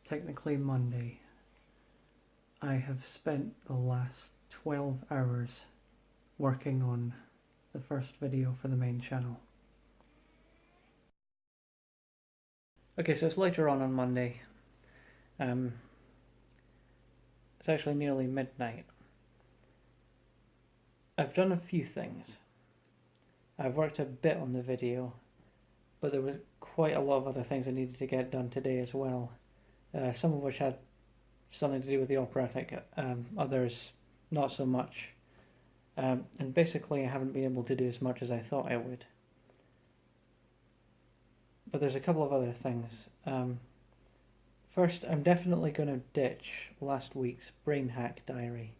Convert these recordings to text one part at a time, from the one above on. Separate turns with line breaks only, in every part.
technically Monday. I have spent the last 12 hours working on the first video for the main channel. Okay, so it's later on Monday. It's actually nearly midnight. I've done a few things. I've worked a bit on the video, but there were quite a lot of other things I needed to get done today as well. Some of which had something to do with the Operatic, others not so much. And basically I haven't been able to do as much as I thought I would. But there's a couple of other things. First, I'm definitely going to ditch last week's brain hack diary.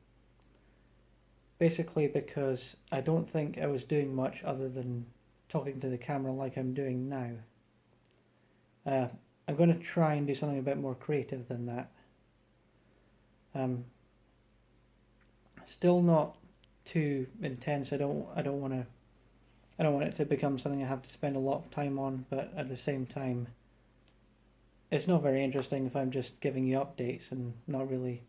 Basically because I don't think I was doing much other than talking to the camera like I'm doing now. I'm going to try and do something a bit more creative than that. Still not too intense. I don't want it to become something I have to spend a lot of time on, but at the same time, it's not very interesting if I'm just giving you updates and not really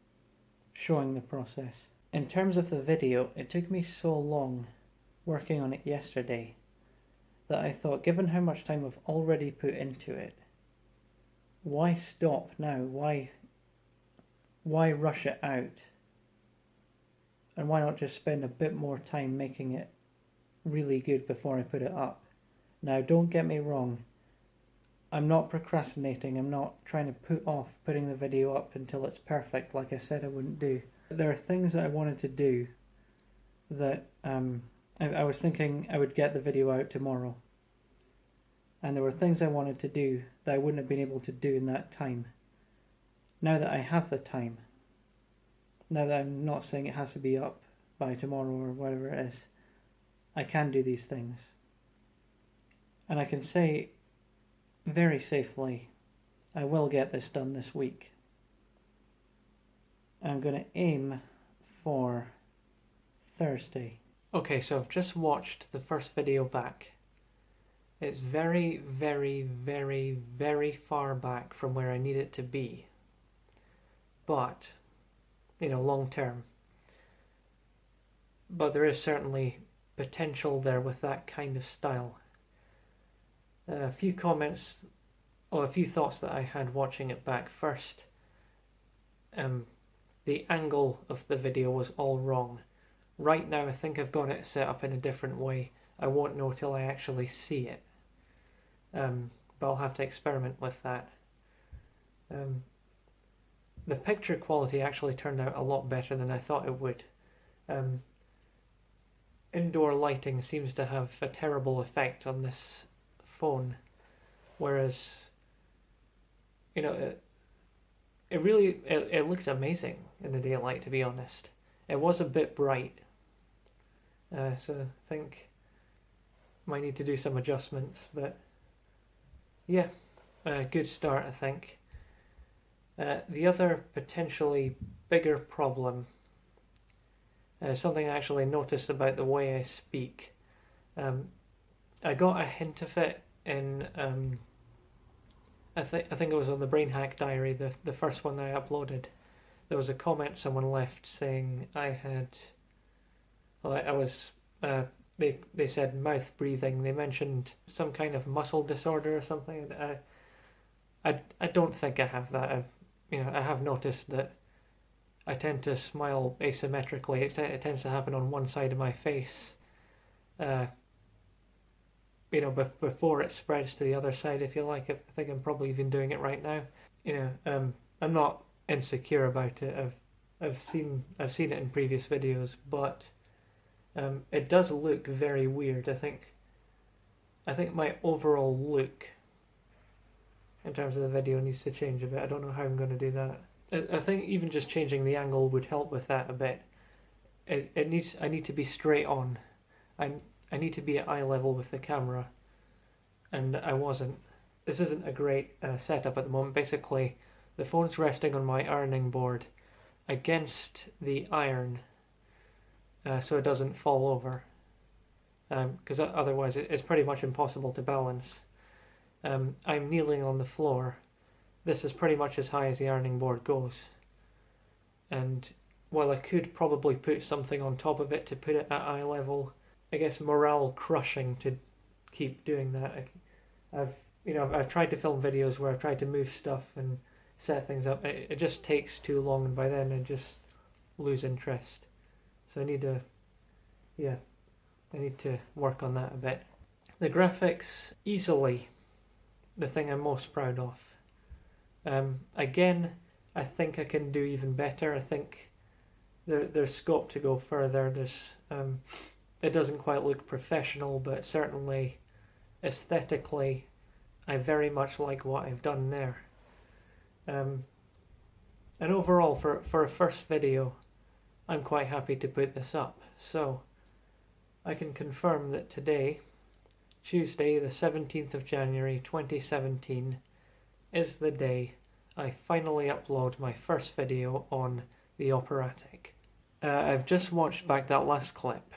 showing the process. In terms of the video, it took me so long working on it yesterday that I thought, given how much time I've already put into it, why stop now? Why rush it out? And why not just spend a bit more time making it really good before I put it up? Now, don't get me wrong. I'm not procrastinating. I'm not trying to put off putting the video up until it's perfect like I said I wouldn't do. There are things that I wanted to do that I was thinking I would get the video out tomorrow. And there were things I wanted to do that I wouldn't have been able to do in that time. Now that I have the time, now that I'm not saying it has to be up by tomorrow or whatever it is, I can do these things. And I can say very safely, I will get this done this week. And I'm going to aim for Thursday. Okay, so I've just watched the first video back. It's very, very, very, very far back from where I need it to be. But, long term. But there is certainly potential there with that kind of style. A few comments, or a few thoughts that I had watching it back. First, the angle of the video was all wrong. Right now I think I've got it set up in a different way. I won't know till I actually see it. But I'll have to experiment with that. The picture quality actually turned out a lot better than I thought it would. Indoor lighting seems to have a terrible effect on this phone, whereas it looked amazing in the daylight, to be honest. It was a bit bright, so I think might need to do some adjustments, but yeah, a good start, I think. The other potentially bigger problem, something I actually noticed about the way I speak. I got a hint of it in I think it was on the Brain Hack Diary, the first one I uploaded. There was a comment someone left saying I was they said mouth breathing. They mentioned some kind of muscle disorder or something. I don't think I have that. I have noticed that I tend to smile asymmetrically. It tends to happen on one side of my face. Before it spreads to the other side, if you like. I think I'm probably even doing it right now. I'm not insecure about it. I've seen it in previous videos, but it does look very weird. I think my overall look in terms of the video needs to change a bit. I don't know how I'm going to do that. I think even just changing the angle would help with that a bit. I need to be straight on. I need to be at eye level with the camera, and I wasn't. This isn't a great setup at the moment. Basically, the phone's resting on my ironing board against the iron, so it doesn't fall over, because otherwise it's pretty much impossible to balance. I'm kneeling on the floor, this is pretty much as high as the ironing board goes. And while I could probably put something on top of it to put it at eye level, I guess morale crushing to keep doing that. I've tried to film videos where I've tried to move stuff and set things up. It just takes too long, and by then I just lose interest. So I need to work on that a bit. The graphics, easily the thing I'm most proud of. Again, I think I can do even better. I think there's scope to go further. It doesn't quite look professional, but certainly aesthetically, I very much like what I've done there. And overall, for a first video, I'm quite happy to put this up. So I can confirm that today, Tuesday the 17th of January 2017, is the day I finally upload my first video on the Operatic. I've just watched back that last clip,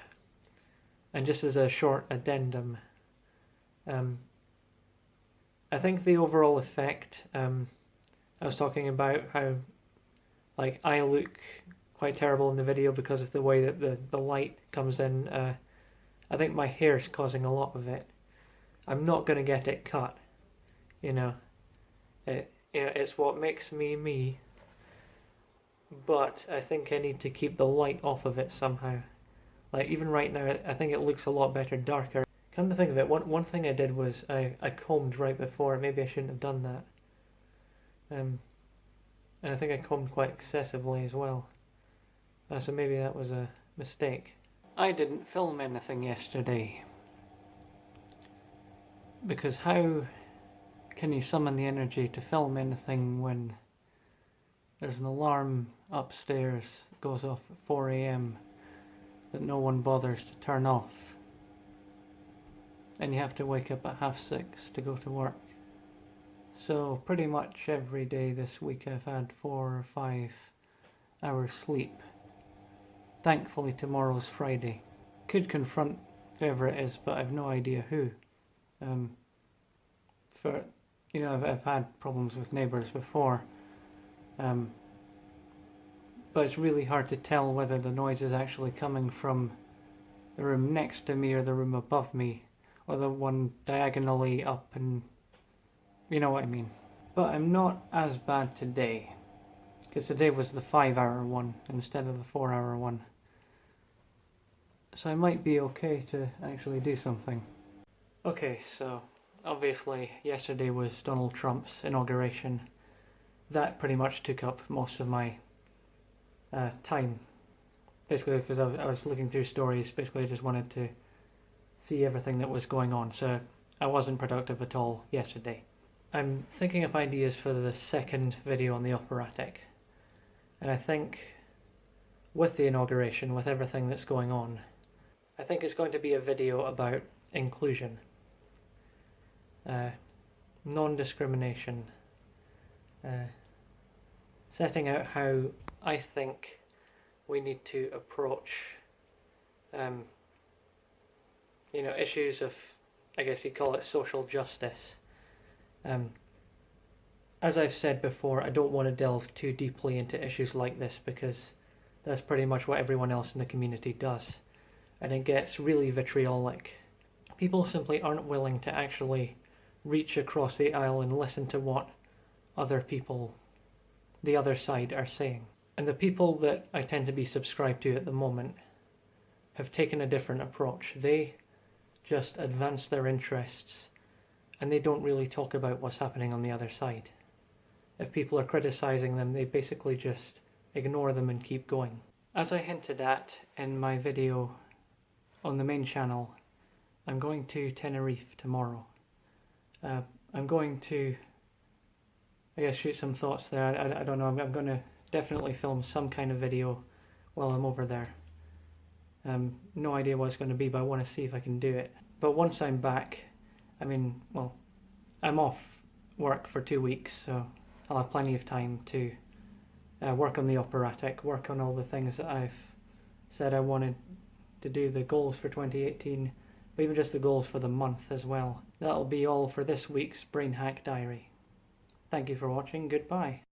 and just as a short addendum, I think the overall effect, I was talking about how like I look quite terrible in the video because of the way that the light comes in. I think my hair is causing a lot of it. I'm not going to get it cut, it's what makes me me, but I think I need to keep the light off of it somehow. Like even right now, I think it looks a lot better darker. Come to think of it, one thing I did was I combed right before. Maybe I shouldn't have done that. And I think I combed quite excessively as well. So maybe that was a mistake. I didn't film anything yesterday, because how can you summon the energy to film anything when there's an alarm upstairs that goes off at 4 AM that no one bothers to turn off, and you have to wake up at 6:30 to go to work? So pretty much every day this week I've had 4 or 5 hours sleep. Thankfully tomorrow's Friday. Could confront whoever it is, but I've no idea who. I've had problems with neighbours before, but it's really hard to tell whether the noise is actually coming from the room next to me or the room above me, or the one diagonally up, and you know what I mean. But I'm not as bad today, because today was the 5-hour one instead of the 4-hour one. So I might be okay to actually do something. Okay, so obviously yesterday was Donald Trump's inauguration. That pretty much took up most of my time. Basically because I was looking through stories. Basically I just wanted to see everything that was going on. So I wasn't productive at all yesterday. I'm thinking of ideas for the second video on the Operatic. And I think with the inauguration, with everything that's going on, I think it's going to be a video about inclusion, non-discrimination, setting out how I think we need to approach issues of, I guess you'd call it, social justice. As I've said before, I don't want to delve too deeply into issues like this because that's pretty much what everyone else in the community does, and it gets really vitriolic. People simply aren't willing to actually reach across the aisle and listen to what other people, the other side, are saying. And the people that I tend to be subscribed to at the moment have taken a different approach. They just advance their interests, and they don't really talk about what's happening on the other side. If people are criticizing them, they basically just ignore them and keep going. As I hinted at in my video on the main channel, I'm going to Tenerife tomorrow. I'm going to, I guess, shoot some thoughts there. I don't know, I'm going to definitely film some kind of video while I'm over there. No idea what it's going to be, but I want to see if I can do it. But once I'm back, I'm off work for 2 weeks, so I'll have plenty of time to work on the Operatic, work on all the things that I've said I wanted to do, the goals for 2018, but even just the goals for the month as well. That'll be all for this week's Brain Hack Diary. Thank you for watching. Goodbye.